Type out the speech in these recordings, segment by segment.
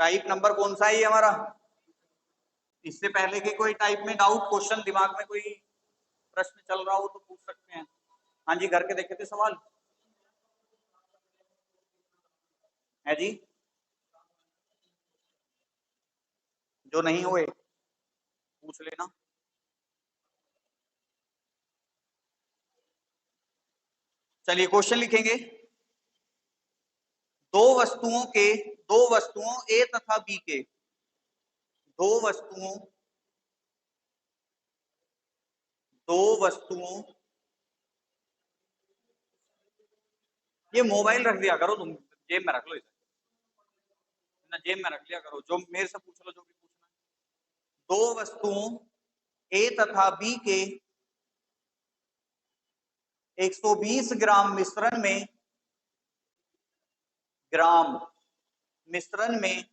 Type number कौन सा है ये हमारा? इससे पहले के कोई टाइप में डाउट, क्वेश्चन दिमाग में कोई प्रश्न चल रहा हो तो पूछ सकते हैं। हाँ जी, घर के देखे थे सवाल है जी, जो नहीं हुए पूछ लेना। चलिए क्वेश्चन लिखेंगे। दो वस्तुओं ए तथा बी के, दो वस्तुओं दो वस्तुओं ये मोबाइल रख दिया करो तुम, जेब में रख लो इसे ना, जेब में रख लिया करो, जो मेरे से पूछ लो जो भी पूछना है। दो वस्तुओं ए तथा बी के 120 ग्राम ग्राम मिश्रण में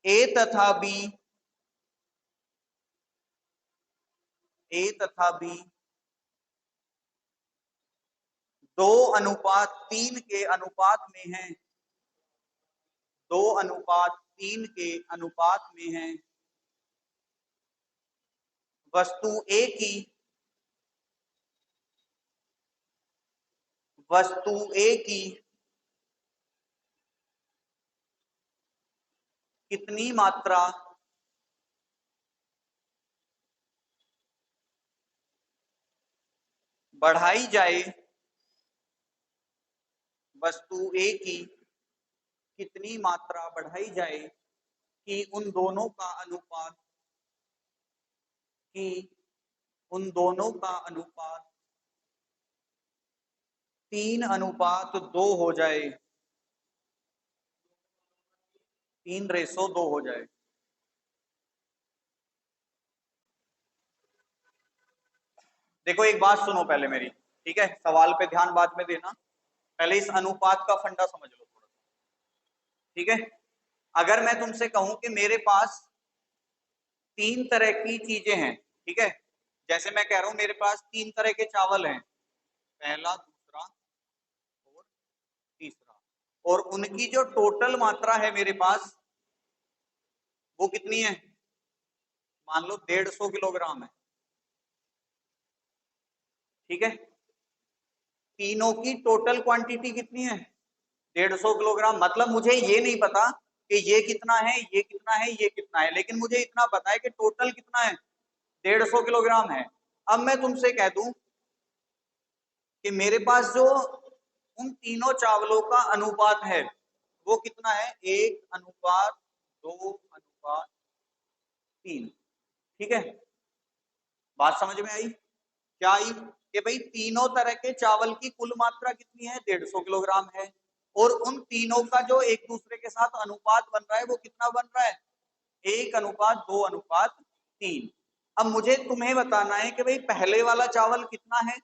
ए तथा बी ए तथा बी 2:3 के अनुपात में है, 2:3 के अनुपात में है। वस्तु ए की वस्तु ए की कितनी मात्रा बढ़ाई जाए, वस्तु ए की कितनी मात्रा बढ़ाई जाए कि उन दोनों का अनुपात कि उन दोनों का अनुपात 3:2 हो जाए, 3:2 हो जाए। देखो एक बात सुनो पहले मेरी, ठीक है, सवाल पे ध्यान बाद में देना, पहले इस अनुपात का फंडा समझ लो थोड़ा सा, ठीक है। अगर मैं तुमसे कहूं कि मेरे पास 3 तरह की चीजें हैं, ठीक है, जैसे मैं कह रहा हूं मेरे पास 3 तरह के चावल हैं, पहला, दूसरा और तीसरा, और उनकी जो टोटल मात्रा है मेरे पास वो कितनी है, मान लो 150 किलोग्राम है, ठीक है। तीनों की टोटल क्वांटिटी कितनी है, 150 किलोग्राम। मतलब मुझे ये नहीं पता कि ये कितना है, ये कितना है, ये कितना है, लेकिन मुझे इतना पता है कि टोटल कितना है, 150 किलोग्राम है। अब मैं तुमसे कह दूं कि मेरे पास जो उन तीनों चावलों का अनुपात है वो कितना है, 1:2:3, ठीक है। बात समझ में आई? क्या आई कि भाई तीनों तरह के चावल की कुल मात्रा कितनी है, 150 किलोग्राम है, और उन तीनों का जो एक दूसरे के साथ अनुपात बन रहा है वो कितना बन रहा है, 1:2:3। अब मुझे तुम्हें बताना है कि भाई पहले वाला चावल कितना है,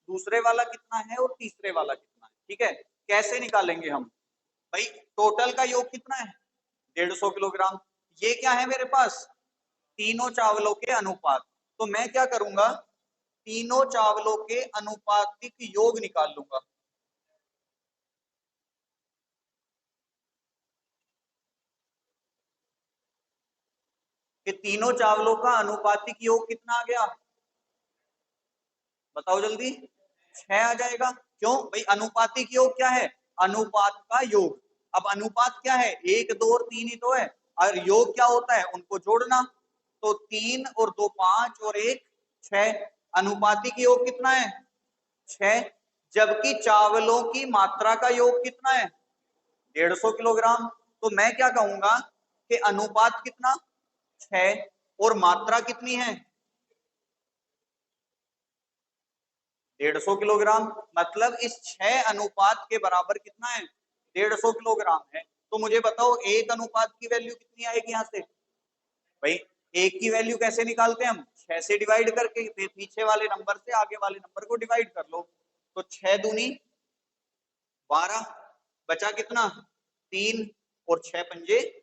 दूसरे वाला कितना है और तीसरे वाला कितना है, ठीक है। कैसे निकालेंगे हम, भाई टोटल का योग कितना है, 150 किलोग्राम। ये क्या है मेरे पास, तीनों चावलों के अनुपात। तो मैं क्या करूंगा, तीनों चावलों के अनुपातिक योग निकाल लूंगा। कि तीनों चावलों का अनुपातिक योग कितना आ गया, बताओ जल्दी, 6 आ जाएगा। क्यों भाई, अनुपातिक योग क्या है, अनुपात का योग। अब अनुपात क्या है, 1, 2 और 3 ही तो है, और योग क्या होता है, उनको जोड़ना। तो 3 और 2 5 और 1 6, अनुपातिक योग कितना है, 6। जबकि चावलों की मात्रा का योग कितना है, 150 किलोग्राम। तो मैं क्या कहूंगा कि अनुपात कितना, 6, और मात्रा कितनी है, 150 किलोग्राम। मतलब इस 6 अनुपात के बराबर कितना है, 150 किलोग्राम है। तो मुझे बताओ एक अनुपात की वैल्यू कितनी आएगी यहाँ से, भाई एक की वैल्यू कैसे निकालते हैं हम, 6 से डिवाइड करके, पीछे वाले नंबर से आगे वाले नंबर को डिवाइड कर लो। तो 6 दूनी 12, बचा कितना, 3, और 6 पंजे,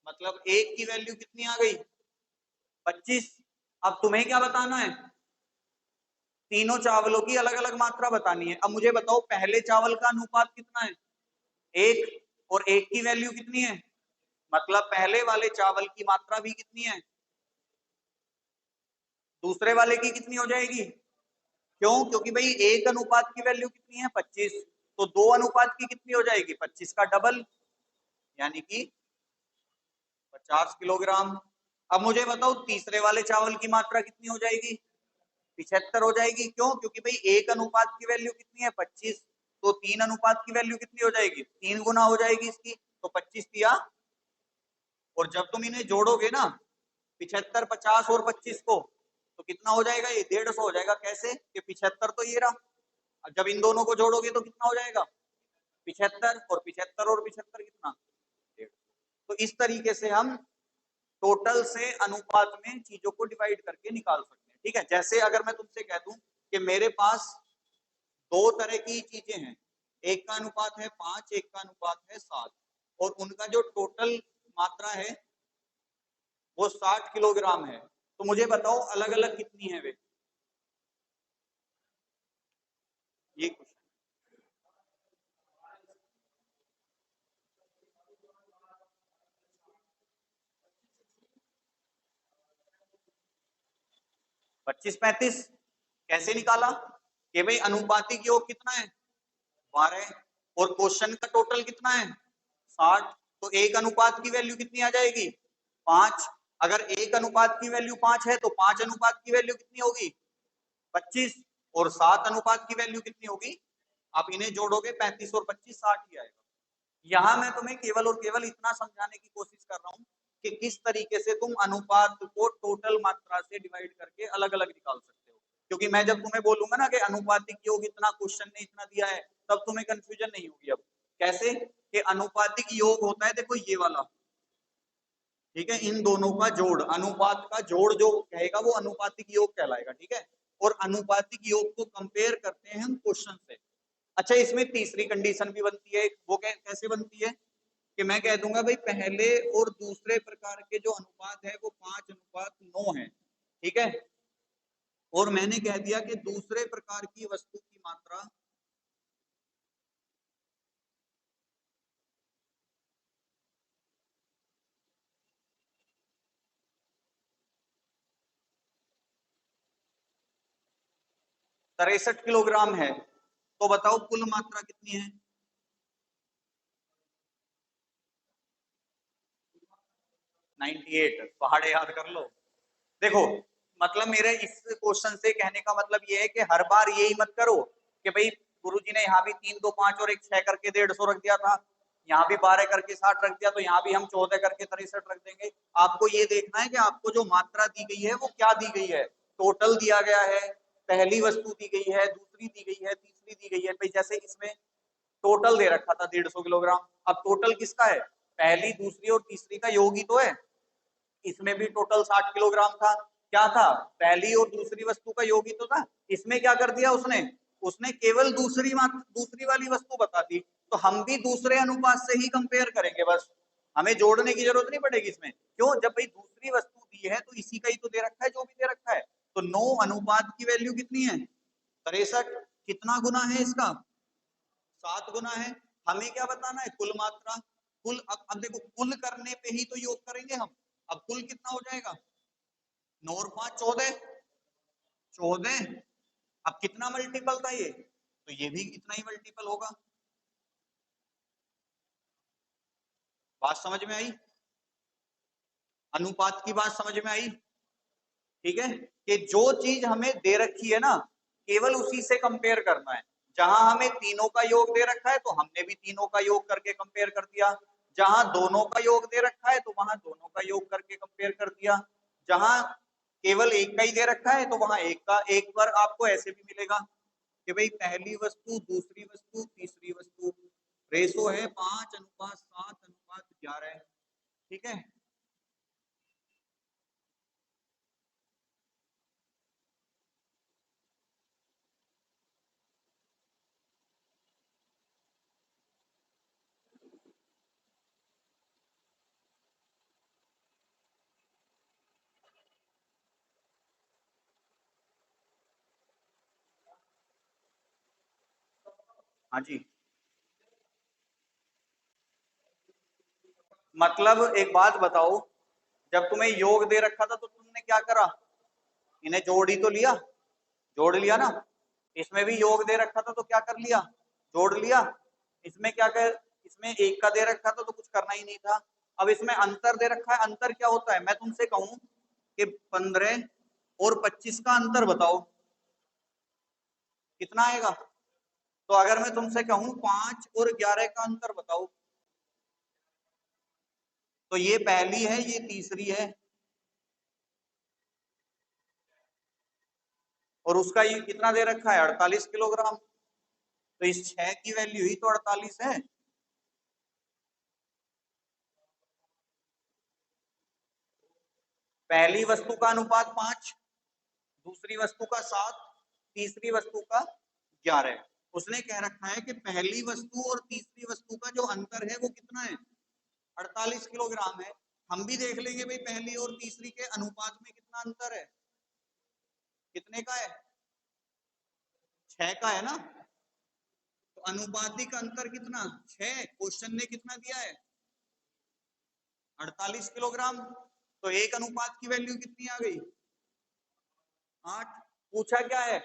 मतलब एक की वैल्यू कितनी आ गई, 25। अब तुम्हें क्या बताना है, तीनों चावलों की अलग अलग मात्रा बतानी है। अब मुझे बताओ पहले चावल का अनुपात कितना है, एक, और एक की वैल्यू कितनी है, मतलब पहले वाले चावल की मात्रा भी कितनी है, दूसरे वाले की कितनी हो जाएगी। क्यों, क्योंकि भाई एक अनुपात की वैल्यू कितनी है 25, तो दो अनुपात की कितनी हो जाएगी 25 का डबल, यानी कि 50 किलोग्राम। अब मुझे बताओ तीसरे वाले चावल की मात्रा कितनी हो जाएगी, 75 हो जाएगी। क्यों, क्योंकि भाई एक अनुपात की वैल्यू कितनी है 25, तो तीन अनुपात की वैल्यू कितनी हो जाएगी, तीन गुना हो जाएगी इसकी, तो 25 दिया। और जब तुम इन्हें जोड़ोगे ना 75, 50 और 25 को, तो कितना हो जाएगा, ये 150 हो जाएगा। कैसे, कि 75 तो ये रहा, जब इन दोनों को जोड़ोगे तो कितना हो जाएगा 75, और 75 और 75 कितना, 150। तो इस तरीके से हम टोटल से अनुपात में चीजों को डिवाइड करके निकाल सकते हैं। ठीक है, जैसे अगर मैं तुमसे कह दूं कि मेरे पास दो तरह की चीजें हैं, एक का अनुपात है 5, एक का अनुपात है 7, और उनका जो टोटल मात्रा है वो 60 किलोग्राम है, तो मुझे बताओ अलग अलग कितनी है वे, ये क्वेश्चन। 25, 35 कैसे निकाला, कि भाई अनुपातिक योग कितना है 12, और क्वेश्चन का टोटल कितना है 60, तो एक अनुपात की वैल्यू कितनी आ जाएगी 5। अगर एक अनुपात की वैल्यू 5 है तो 5 अनुपात की वैल्यू कितनी होगी 25, और 7 अनुपात की वैल्यू कितनी होगी, आप इन्हें जोड़ोगे 35 और 25 60 ही आएगा। यहाँ मैं तुम्हें केवल और केवल इतना समझाने की कोशिश कर रहा हूँ कि किस तरीके से तुम अनुपात को टोटल मात्रा से डिवाइड करके अलग अलग निकाल सकते हो। क्योंकि मैं जब तुम्हें बोलूंगा ना कि अनुपातिक योग इतना, क्वेश्चन ने इतना दिया है, तब तुम्हें कंफ्यूजन नहीं होगी। अब कैसे, कि अनुपातिक योग होता है देखो ये वाला, ठीक है, इन दोनों का जोड़, अनुपात का जोड़ जो कहेगा वो अनुपातिक योग कहलाएगा। ठीक है, और अनुपातिक योग को कंपेयर करते हैं हम क्वेश्चन से। अच्छा, इसमें तीसरी कंडीशन भी बनती है, वो कैसे बनती है, कि मैं कह दूंगा भाई पहले और दूसरे प्रकार के जो अनुपात है वो 5:9 है। ठीक है, और मैंने कह दिया कि दूसरे प्रकार की वस्तु की मात्रा ₹63 है, तो बताओ कुल मात्रा कितनी है, 98। पहाड़े याद कर लो। देखो, मतलब मेरे इस क्वेश्चन से कहने का मतलब ये है कि हर बार यही मत करो कि भाई गुरुजी ने यहाँ भी 3, 2, 5 और एक 6 करके 150 रख दिया था, यहाँ भी 12 करके 60 रख दिया, तो यहाँ भी हम 14 करके 63 रख देंगे। आपको ये देखना है कि आपको जो मात्रा दी गई है वो क्या दी गई है, टोटल दिया गया है, पहली वस्तु दी गई है, दूसरी दी गई है, तीसरी दी गई है। भाई जैसे इसमें टोटल दे रखा था 150 किलोग्राम, अब टोटल किसका है, पहली, दूसरी और तीसरी का योग ही तो है। इसमें भी टोटल 60 किलोग्राम था, क्या था, पहली और दूसरी वस्तु का योग ही तो था। इसमें क्या कर दिया उसने, उसने केवल दूसरी वाली वस्तु बता दी, तो हम भी दूसरे अनुपात से ही कंपेयर करेंगे बस, हमें जोड़ने की जरूरत नहीं पड़ेगी इसमें। क्यों, जब भाई दूसरी वस्तु दी है तो इसी का ही तो दे रखा है जो भी दे रखा है। तो 9 अनुपात की वैल्यू कितनी है 63, कितना गुना है इसका 7 गुना है। हमें क्या बताना है, कुल मात्रा। कुल, अब देखो कुल करने पे ही तो योग करेंगे हम। अब कुल कितना हो जाएगा, 9 और 5 14, 14। अब कितना मल्टीपल था ये, तो ये भी इतना ही मल्टीपल होगा। बात समझ में आई, अनुपात की बात समझ में आई। ठीक है, कि जो चीज हमें दे रखी है ना, केवल उसी से कंपेयर करना है। जहां हमें तीनों का योग दे रखा है तो हमने भी तीनों का योग करके कंपेयर कर दिया, जहां दोनों का योग दे रखा है तो वहां दोनों का योग करके कंपेयर कर दिया, जहां केवल एक का ही दे रखा है तो वहां एक का। एक बार आपको ऐसे भी मिलेगा कि भाई पहली वस्तु, दूसरी वस्तु, तीसरी वस्तु, रेशो है 5:7:11। ठीक है, हाँ जी, मतलब एक बात बताओ, जब तुम्हें योग दे रखा था तो तुमने क्या करा, इन्हें जोड़ ही तो लिया, जोड़ लिया ना। इसमें भी योग दे रखा था तो क्या कर लिया, जोड़ लिया। इसमें क्या कर, इसमें एक का दे रखा था तो कुछ करना ही नहीं था। अब इसमें अंतर दे रखा है, अंतर क्या होता है, मैं तुमसे कहूं कि 15 और 25 का अंतर बताओ कितना आएगा। तो अगर मैं तुमसे कहूं 5 और 11 का अंतर बताओ, तो ये पहली है ये तीसरी है, और उसका ये कितना दे रखा है 48 किलोग्राम। तो इस 6 की वैल्यू ही तो 48 है। पहली वस्तु का अनुपात 5, दूसरी वस्तु का 7, तीसरी वस्तु का 11। उसने कह रखा है कि पहली वस्तु और तीसरी वस्तु का जो अंतर है वो कितना है, 48 किलोग्राम है। हम भी देख लेंगे भाई पहली और तीसरी के अनुपात में कितना अंतर है, कितने का है, 6 का है ना। तो अनुपातिक अंतर कितना, 6, क्वेश्चन ने कितना दिया है 48 किलोग्राम। तो एक अनुपात की वैल्यू कितनी आ गई, 8। पूछा क्या है,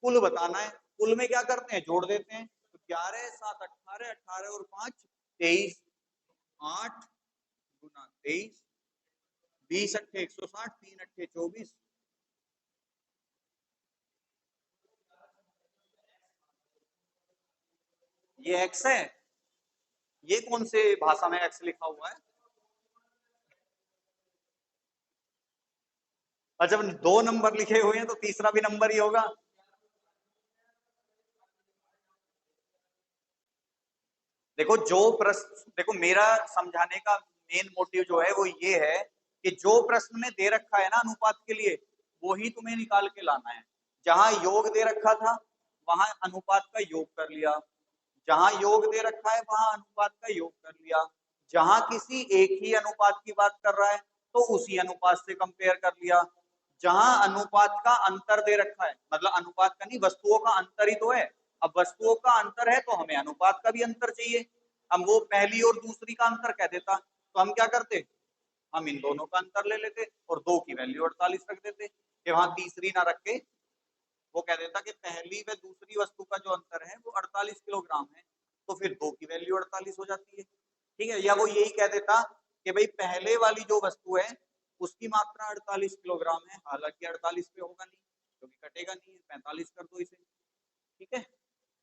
कुल बताना है, कुल में क्या करते हैं, जोड़ देते हैं। तो 11 7 18, 18 और 5 23, 8 गुना 23, 20 अट्ठे 160, 3 अट्ठे 24। ये एक्स है, ये कौन से भाषा में एक्स लिखा हुआ है। और जब 2 नंबर लिखे हुए हैं तो तीसरा भी नंबर ही होगा। देखो जो प्रश्न, देखो मेरा समझाने का मेन मोटिव जो है वो ये है कि जो प्रश्न में दे रखा है ना अनुपात के लिए, वो ही तुम्हें निकाल के लाना है। जहां योग दे रखा था वहां अनुपात का योग कर लिया, जहां योग दे रखा है वहां अनुपात का योग कर लिया, जहां किसी एक ही अनुपात की बात कर रहा है तो उसी अनुपात से कंपेयर कर लिया, जहां अनुपात का अंतर दे रखा है, मतलब अनुपात का नहीं वस्तुओं का अंतर ही तो है। अब वस्तुओं का अंतर है तो हमें अनुपात का भी अंतर चाहिए। अब वो पहली और दूसरी का अंतर कह देता तो हम क्या करते, हम इन दोनों का अंतर ले लेते और 2 की वैल्यू 48 रख देते, कि वहां तीसरी ना रख के वो कह देता कि पहली व दूसरी वस्तु का जो अंतर है वो 48 किलोग्राम है, तो फिर 2 की वैल्यू 48 हो जाती है। ठीक है, या वो यही कह देता कि भाई पहले वाली जो वस्तु है उसकी मात्रा 48 किलोग्राम है, हालांकि 48 पे होगा नहीं क्योंकि कटेगा नहीं, 45 कर दो इसे। ठीक है,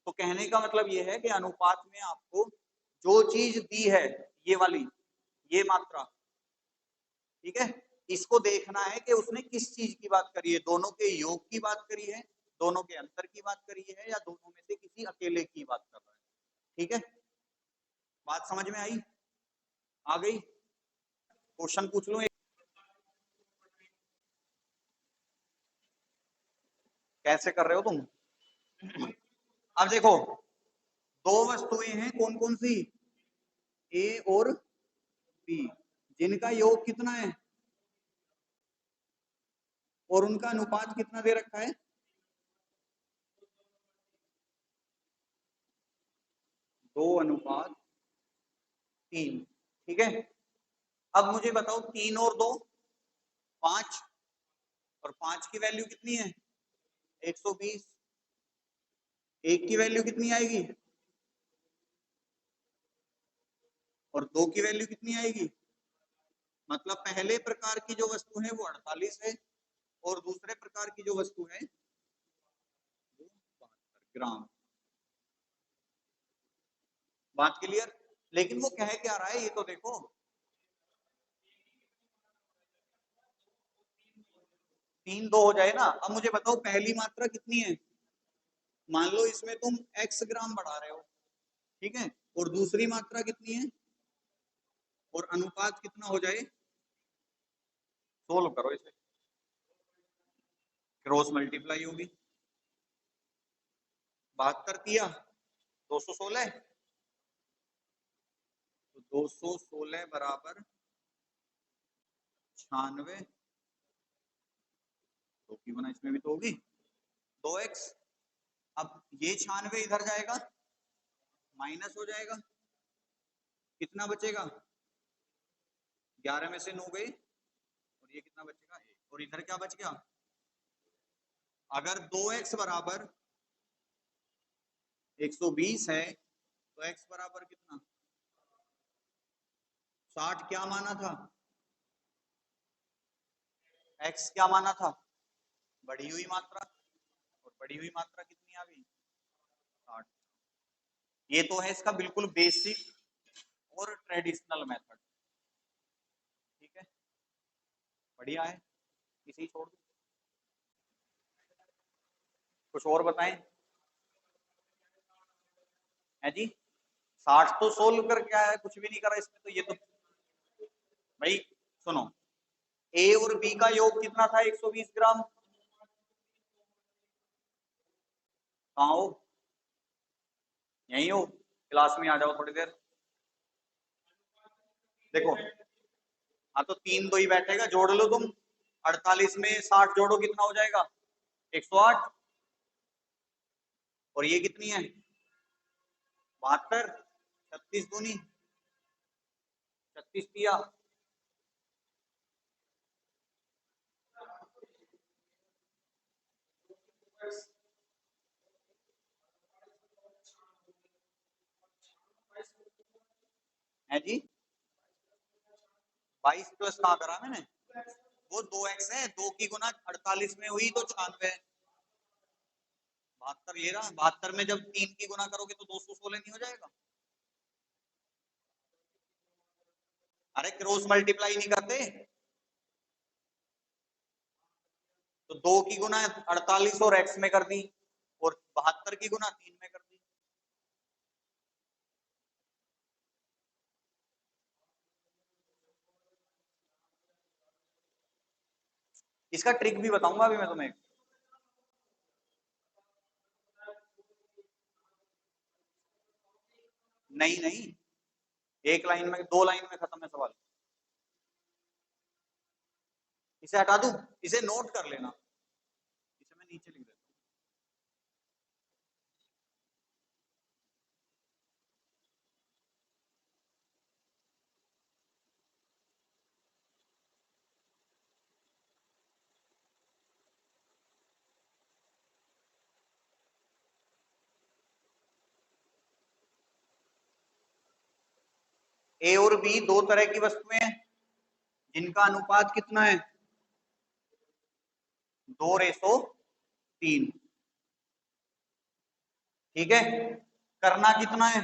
तो कहने का मतलब ये है कि अनुपात में आपको जो चीज दी है, ये वाली, ये मात्रा, ठीक है, इसको देखना है कि उसने किस चीज की बात करी है, दोनों के योग की बात करी है, दोनों के अंतर की बात करी है, या दोनों में से किसी अकेले की बात कर रहा है। ठीक है, बात समझ में आई, आ गई। क्वेश्चन पूछ लूं एक, कैसे कर रहे हो तुम। अब देखो, दो वस्तुएं हैं कौन कौन सी, ए और बी, जिनका योग कितना है और उनका अनुपात कितना दे रखा है, 2:3। ठीक है, अब मुझे बताओ 3 और 2 5, और 5 की वैल्यू कितनी है 120, एक की वैल्यू कितनी आएगी और 2 की वैल्यू कितनी आएगी। मतलब पहले प्रकार की जो वस्तु है वो 48 है और दूसरे प्रकार की जो वस्तु है वो 72 ग्राम। बात क्लियर। लेकिन वो कह क्या रहा है ये तो देखो, 3 2 हो जाए ना। अब मुझे बताओ पहली मात्रा कितनी है, मान लो इसमें तुम x ग्राम बढ़ा रहे हो, ठीक है, और दूसरी मात्रा कितनी है, और अनुपात कितना हो जाए, सोल्व करो इसे, क्रॉस मल्टीप्लाई होगी, 72 किया 216, तो 216 बराबर 96, 2 की बना इसमें भी तो होगी 2x। अब ये 96 इधर जाएगा माइनस हो जाएगा, कितना बचेगा, 11 में से 9 गए और ये कितना बचेगा 1, और इधर क्या बच गया, अगर 2x बराबर 120 है तो x बराबर कितना 60 क्या माना था, x क्या माना था, बढ़ी हुई मात्रा, और बढ़ी हुई मात्रा कितनी आ गई 60। ये तो है इसका बिल्कुल बेसिक और ट्रेडिशनल मेथड, ठीक है, बढ़िया है, इसी छोड़ दो, कुछ और बताएं। है जी, 60 तो सोल्व कर क्या है, कुछ भी नहीं करा इसमें, तो ये तो भाई सुनो, ए और बी का योग कितना था 120 ग्राम, कहाँ हो, यही हो, क्लास में आ जाओ थोड़ी देर, देखो हाँ तो 3 2 ही बैठेगा, जोड़ लो तुम, 48 में 60 जोड़ो कितना हो जाएगा 108, और ये कितनी है 72, 36 दूनी 36 दिया, है जी 22 प्लस कहाँ करा मैंने, वो 2x है, 2 की गुना 48 में हुई तो 96, 72 ये रहा, 72 में जब 3 की गुना करोगे तो 216 नहीं हो जाएगा, अरे क्रॉस मल्टीप्लाई नहीं करते, तो 2 की गुना 48 और x में कर दी, और 72 की गुना 3 में कर दी, इसका ट्रिक भी बताऊंगा अभी मैं तुम्हें, नहीं नहीं, एक लाइन में, 2 लाइन में खत्म है सवाल, इसे हटा दूं, इसे नोट कर लेना, इसे मैं नीचे लिख देता हूँ। ए और बी दो तरह की वस्तुएं हैं जिनका अनुपात कितना है 2:3, ठीक है, करना कितना है,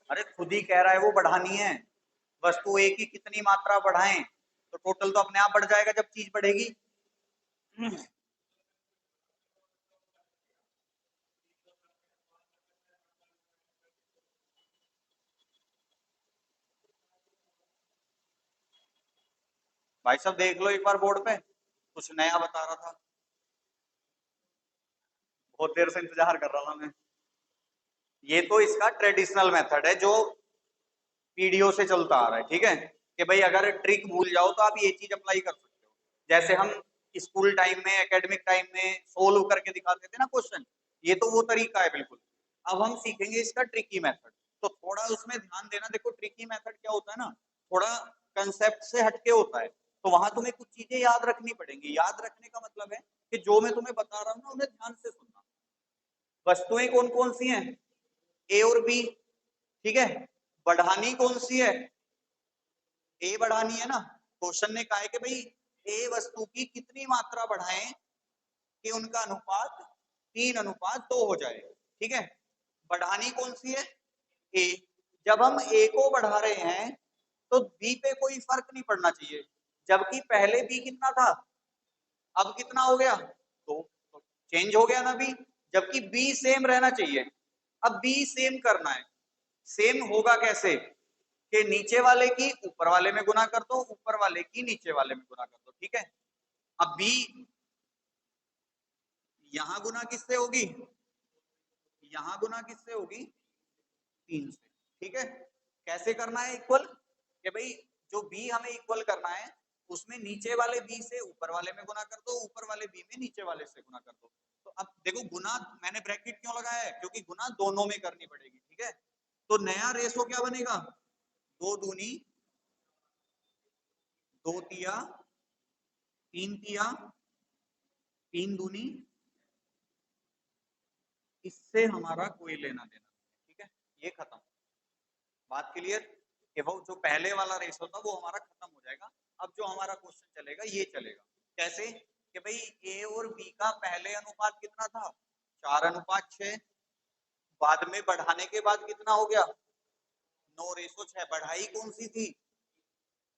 अरे खुद ही कह रहा है वो बढ़ानी है, वस्तु ए की कितनी मात्रा बढ़ाएं तो टोटल तो अपने आप बढ़ जाएगा जब चीज बढ़ेगी, भाई साहब देख लो एक बार बोर्ड पे, कुछ नया बता रहा था, बहुत देर से इंतजार कर रहा था मैं, ये तो इसका ट्रेडिशनल मेथड है जो पीडीओ से चलता आ रहा है, ठीक है, कि भाई अगर ट्रिक भूल जाओ तो आप ये चीज अप्लाई कर सकते हो, जैसे हम स्कूल टाइम में एकेडमिक टाइम में सोल्व करके दिखाते थे ना क्वेश्चन, ये तो वो तरीका है बिल्कुल, अब हम सीखेंगे इसका ट्रिकी मेथड, तो थोड़ा उसमें ध्यान देना, देखो ट्रिकी मेथड क्या होता है ना, थोड़ा कंसेप्ट से हटके होता है, तो वहां तुम्हें कुछ चीजें याद रखनी पड़ेंगी, याद रखने का मतलब है कि जो मैं तुम्हें बता रहा हूँ ना उन्हें ध्यान से सुनना, वस्तुएं कौन कौन सी हैं ए और बी, ठीक है, बढ़ानी कौन सी है, ए बढ़ानी है ना, क्वेश्चन ने कहा है कि भाई ए वस्तु की कितनी मात्रा बढ़ाएं कि उनका अनुपात 3:2 हो जाए, ठीक है, बढ़ानी कौन सी है ए, जब हम ए को बढ़ा रहे हैं तो बी पे कोई फर्क नहीं पड़ना चाहिए, जबकि पहले बी कितना था अब कितना हो गया तो चेंज हो गया ना बी, जबकि बी सेम रहना चाहिए, अब बी सेम करना है, सेम होगा कैसे कि नीचे वाले की ऊपर वाले में गुना कर दो, ऊपर वाले की नीचे वाले में गुना कर दो, ठीक है। अब b यहां गुना किससे होगी, यहां गुना किससे होगी, 3 से, ठीक है। कैसे करना है इक्वल, कि भाई जो b हमें इक्वल करना है उसमें नीचे वाले b से ऊपर वाले में गुना कर दो, ऊपर वाले b में नीचे वाले से गुना कर दो। तो अब देखो गुना मैंने ब्रैकेट क्यों लगाया है, क्योंकि गुना दोनों में करनी पड़ेगी, ठीक है। तो नया रेशो क्या बनेगा, 2 दूनी 2 तिया 3 तिया 3 दूनी, इससे हमारा कोई लेना देना, ठीक है। ये खत्म, बात क्लियर, कि वो जो पहले वाला रेशो था वो हमारा खत्म हो जाएगा। अब जो हमारा क्वेश्चन चलेगा ये चलेगा कैसे, कि भाई ए और बी का पहले अनुपात कितना था, 4:6, बाद में बढ़ाने के बाद कितना हो गया, 9:6। बढ़ाई कौन सी थी,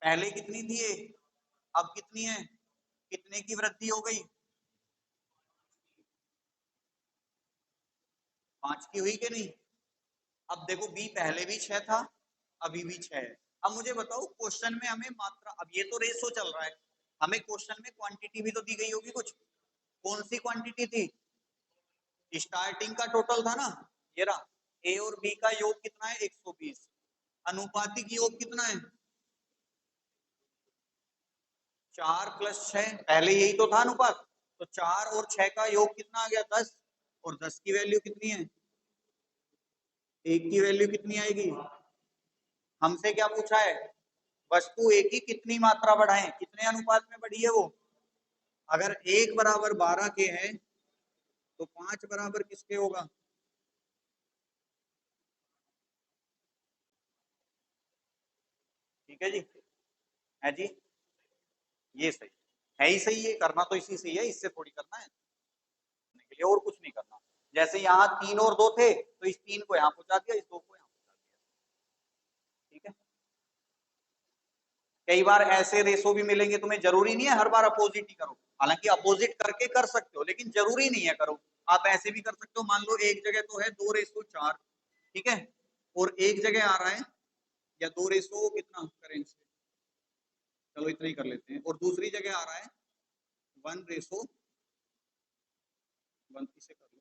पहले कितनी थी ए, अब कितनी है, कितने की वृद्धि हो गई, 5 की हुई कि नहीं। अब देखो बी पहले भी 6 था, अभी भी 6 है। अब मुझे बताओ क्वेश्चन में हमें मात्रा, अब ये तो रेशो चल रहा है, हमें क्वेश्चन में क्वांटिटी भी तो दी गई होगी कुछ, कौन सी क्वांटिटी थी, स्टार्टिंग का टोटल था ना, ये रहा, ए और बी का योग कितना है 120, अनुपातिक योग कितना है 4 + 6, पहले यही तो था अनुपात, तो 4 और 6 का योग कितना आ गया 10, और 10 की वैल्यू कितनी है, 1 की वैल्यू कितनी आएगी, हमसे क्या पूछा है, वस्तु एक ही कितनी मात्रा बढ़ाएं, कितने अनुपात में बढ़ी है वो, अगर 1 बराबर 12 के है तो 5 बराबर किसके होगा, ठीक है जी, है जी, ये सही है, ही सही है, करना तो इसी से ही है, इससे थोड़ी करना है के लिए, और कुछ नहीं करना। जैसे यहाँ 3 और 2 थे तो इस 3 को यहाँ पहुंचा दिया, इस 2 को यहाँ पहुंचा दिया, ठीक है। कई बार ऐसे रेशो भी मिलेंगे, तुम्हें जरूरी नहीं है हर बार अपोजिट ही करो, हालांकि अपोजिट करके कर सकते हो लेकिन जरूरी नहीं है करो, आप ऐसे भी कर सकते हो। मान लो एक जगह तो है 2:4, ठीक है, और एक जगह आ रहा है, या 2 कितना करें, चलो इतना ही कर लेते हैं, और दूसरी जगह आ रहा है 1:1, इसे कर लो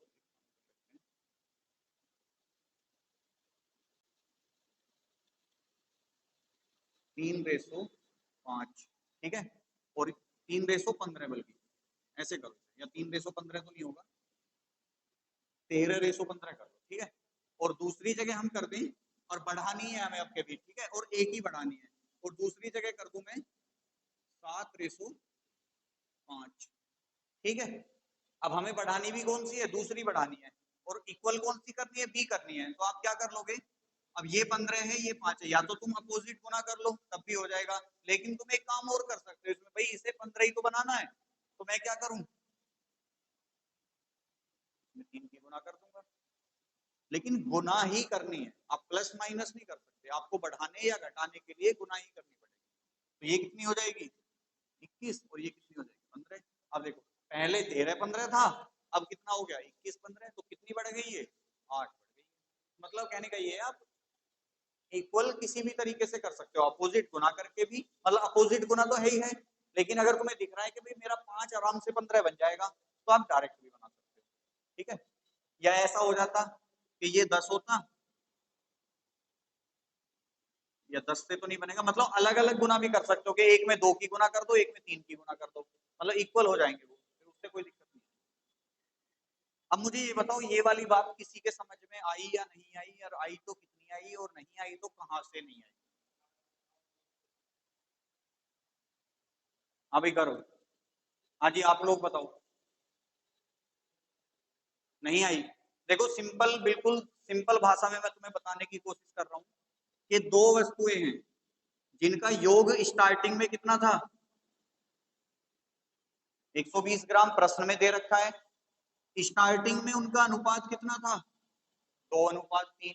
3:5, ठीक है, और 3:15, बल्कि ऐसे करो, या 3:15 तो नहीं होगा, 13:15 कर दो, ठीक है। और दूसरी जगह हम कर दें, और बढ़ानी है हमें आपके बीच, ठीक है, और एक ही बढ़ानी है, और दूसरी जगह कर दूं मैं 7:5, ठीक है। अब हमें बढ़ानी भी कौन सी है, दूसरी बढ़ानी है, और इक्वल कौन सी करनी है, बी करनी है, तो आप क्या कर लोगे, अब ये 15 है ये 5 है, या तो तुम अपोजिट गुना कर लो तब भी हो जाएगा, लेकिन तुम एक काम और कर सकते हो इसमें, भाई इसे 15 ही तो बनाना है, तो मैं क्या करूं, 3 की गुना कर दूंगा, लेकिन गुना ही करनी है, आप प्लस माइनस नहीं कर सकते, आपको बढ़ाने या घटाने के लिए गुना ही करनी पड़ेगी। तो ये कितनी हो जाएगी 21, और ये कितनी हो जाएगी 15। अब देखो पहले 13-15 था, अब कितना हो गया 21-15, तो कितनी बढ़ गई है 8 बढ़ गई। मतलब कहने का ये है, आप इक्वल किसी भी तरीके से कर सकते हो, अपोजिट गुना करके भी, मतलब अपोजिट गुना तो है ही है, लेकिन अगर तुम्हें दिख रहा है कि भाई मेरा 5 आराम से 15 बन जाएगा, तो आप डायरेक्ट भी बना सकते हो, ठीक है। या ऐसा हो जाता कि ये 10 होता, या 10 से तो नहीं बनेगा, मतलब अलग अलग गुना भी कर सकते हो, कि एक में 2 की गुना कर दो, एक में 3 की गुना कर दो, मतलब इक्वल हो जाएंगे वो, फिर उससे कोई दिक्कत नहीं। अब मुझे ये बताओ, ये वाली बात किसी के समझ में आई या नहीं आई, और आई तो कितनी आई, और नहीं आई तो कहां से नहीं आई, हाँ भाई करो, हाँ जी आप लोग बताओ, नहीं आई। देखो सिंपल, बिल्कुल सिंपल भाषा में मैं तुम्हें बताने की कोशिश कर रहा हूँ, कि दो वस्तुएं हैं जिनका योग स्टार्टिंग में कितना था 120 ग्राम, प्रश्न में दे रखा है, स्टार्टिंग में उनका अनुपात कितना था 2:3,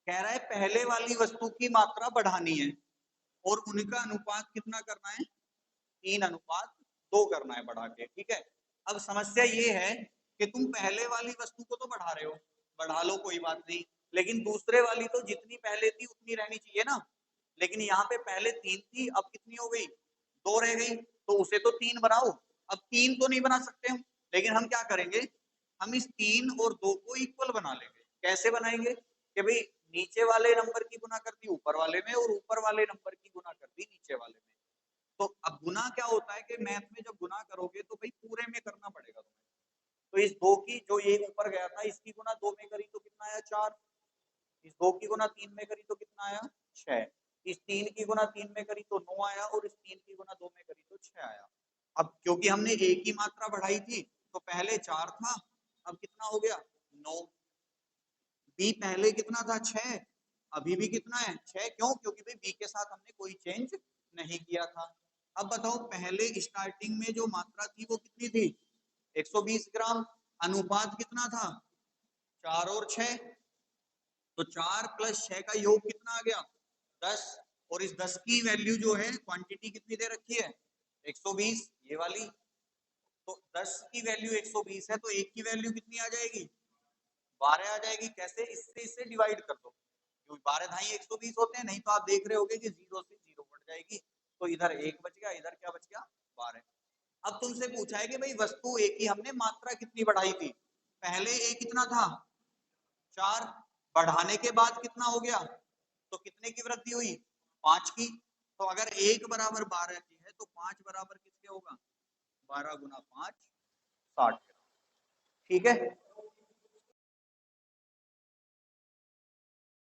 कह रहा है पहले वाली वस्तु की मात्रा बढ़ानी है, और उनका अनुपात कितना करना है 3:2 करना है बढ़ा के, ठीक है। अब समस्या ये है कि तुम पहले वाली वस्तु को तो बढ़ा रहे हो, बढ़ा लो कोई बात नहीं, लेकिन दूसरे वाली तो जितनी पहले थी उतनी रहनी चाहिए ना, लेकिन यहाँ पे पहले 3 थी, अब कितनी हो गई, 2 रह गई, तो उसे तो 3 बनाओ। अब 3 तो नहीं बना सकते हम, लेकिन हम क्या करेंगे, हम इस 3 और 2 को इक्वल बना लेंगे। कैसे बनाएंगे कि भाई नीचे वाले नंबर की गुना कर दी ऊपर वाले में और ऊपर वाले नंबर की गुना कर दी नीचे वाले में। तो अब गुना क्या होता है कि मैथ में जब गुना करोगे तो भाई पूरे में करना पड़ेगा तुम्हें। तो इस 2 की जो ये ऊपर गया था इसकी गुना 2 में करी तो कितना आया, 4। इस 2 की गुना 3 में करी तो कितना आया, 6। इस 3 की गुना 3 में करी तो 9 आया, और इस 3 की गुना 2 में करी तो 6 आया। अब क्योंकि हमने एक ही मात्रा बढ़ाई थी तो पहले 4 था, अब कितना हो गया, 9। बी पहले कितना था, 6, अभी भी कितना है, 6। क्यों, क्योंकि भाई बी के साथ हमने कोई चेंज नहीं किया था। अब बताओ पहले स्टार्टिंग में जो मात्रा थी वो कितनी थी, 120 ग्राम। अनुपात कितना था, 4 और 6, तो 4 प्लस 6 का योग कितना आ गया, 10। और इस 10 की वैल्यू जो है, क्वांटिटी कितनी दे रखी है, 120, ये वाली। तो 10 की वैल्यू 120 है, तो एक की वैल्यू कितनी आ जाएगी, 12 आ जाएगी। कैसे, इससे इससे डिवाइड कर दो, क्योंकि 12 ढाई 120 होते हैं, नहीं तो आप देख रहे होगे कि 0 से 0 कट जाएगी, तो इधर 1 बच गया, इधर क्या बच गया, 12। अब तुमसे पूछा है कि भाई वस्तु ए की हमने मात्रा कितनी बढ़ाई थी, पहले ए कितना था, 4, बढ़ाने के बाद कितना हो गया, तो कितने की वृद्धि हुई, 5 की। तो अगर 1 बराबर 12 की है तो 5 बराबर किसके होगा, 12 गुना 5, 60 ग्राम। ठीक है,